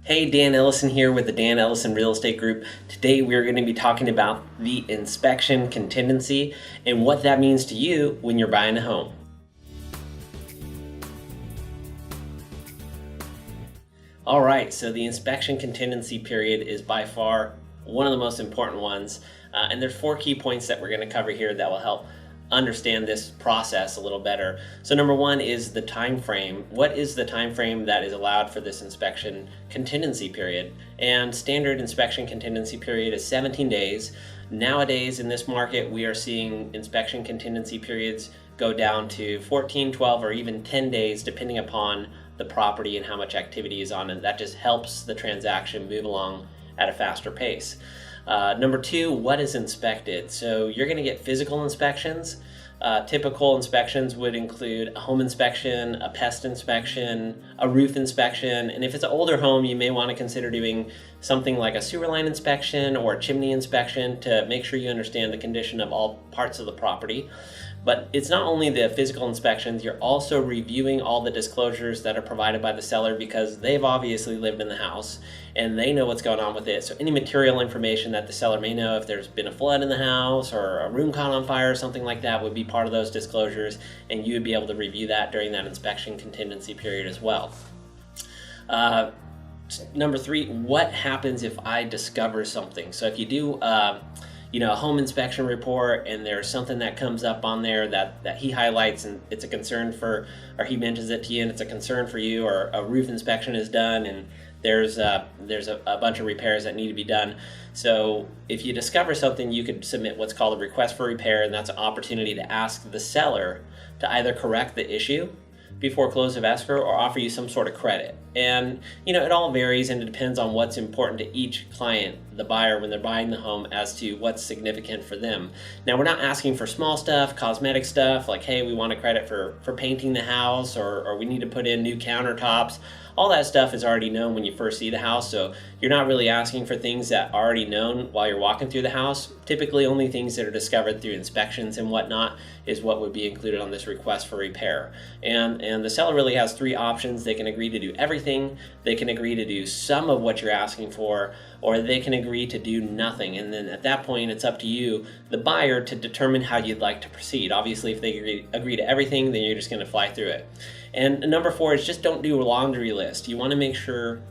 Hey, Dan Ellison here with the Dan Ellison Real Estate Group. Today we're going to be talking about the inspection contingency and what that means to you when you're buying a home. All right, so the inspection contingency period is by far one of the most important ones, and there's 4 key points that we're going to cover here that will help understand this process a little better. So number 1 is the time frame. What is the time frame that is allowed for this inspection contingency period? And standard inspection contingency period is 17 days. Nowadays in this market, we are seeing inspection contingency periods go down to 14, 12, or even 10 days depending upon the property and how much activity is on it. That just helps the transaction move along at a faster pace. Number 2, what is inspected? So you're going to get physical inspections. Typical inspections would include a home inspection, a pest inspection, a roof inspection, and if it's an older home, you may want to consider doing something like a sewer line inspection or a chimney inspection to make sure you understand the condition of all parts of the property. But it's not only the physical inspections, you're also reviewing all the disclosures that are provided by the seller because they've obviously lived in the house and they know what's going on with it. So any material information that the seller may know, if there's been a flood in the house or a room caught on fire or something like that, would be part of those disclosures, and you would be able to review that during that inspection contingency period as well. Number 3, what happens if I discover something? So if you do a home inspection report and there's something that comes up on there that he highlights and it's a concern for, or he mentions it to you and it's a concern for you, or a roof inspection is done and there's a bunch of repairs that need to be done. So if you discover something, you could submit what's called a request for repair, and that's an opportunity to ask the seller to either correct the issue before close of escrow or offer you some sort of credit. And it all varies and it depends on what's important to each client, the buyer, when they're buying the home, as to what's significant for them. Now, we're not asking for small stuff, cosmetic stuff like, hey, we want a credit for painting the house, or we need to put in new countertops. All that stuff is already known when you first see the house, so you're not really asking for things that are already known while you're walking through the house. Typically, only things that are discovered through inspections and whatnot is what would be included on this request for repair. And the seller really has 3 options. They can agree to do everything, they can agree to do some of what you're asking for, or they can agree to do nothing. And then at that point, it's up to you, the buyer, to determine how you'd like to proceed. Obviously, if they agree to everything, then you're just going to fly through it. And number 4 is just don't do a laundry list. You want to make sure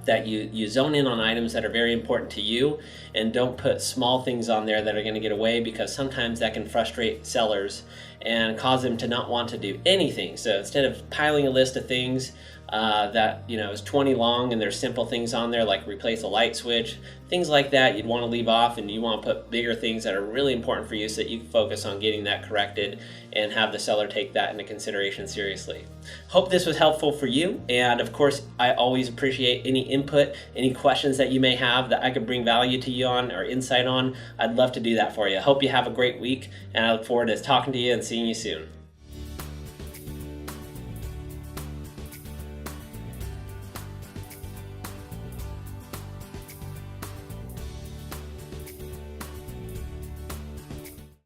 that you zone in on items that are very important to you, and don't put small things on there that are going to get away, because sometimes that can frustrate sellers and cause them to not want to do anything. So instead of piling a list of things that is 20 long and there's simple things on there like replace a light switch, things like that you'd want to leave off, and you want to put bigger things that are really important for you so that you can focus on getting that corrected and have the seller take that into consideration seriously. Hope this was helpful for you, and of course I always appreciate any input, any questions that you may have that I could bring value to you on or insight on. I'd love to do that for you. Hope you have a great week, and I look forward to talking to you and seeing you soon.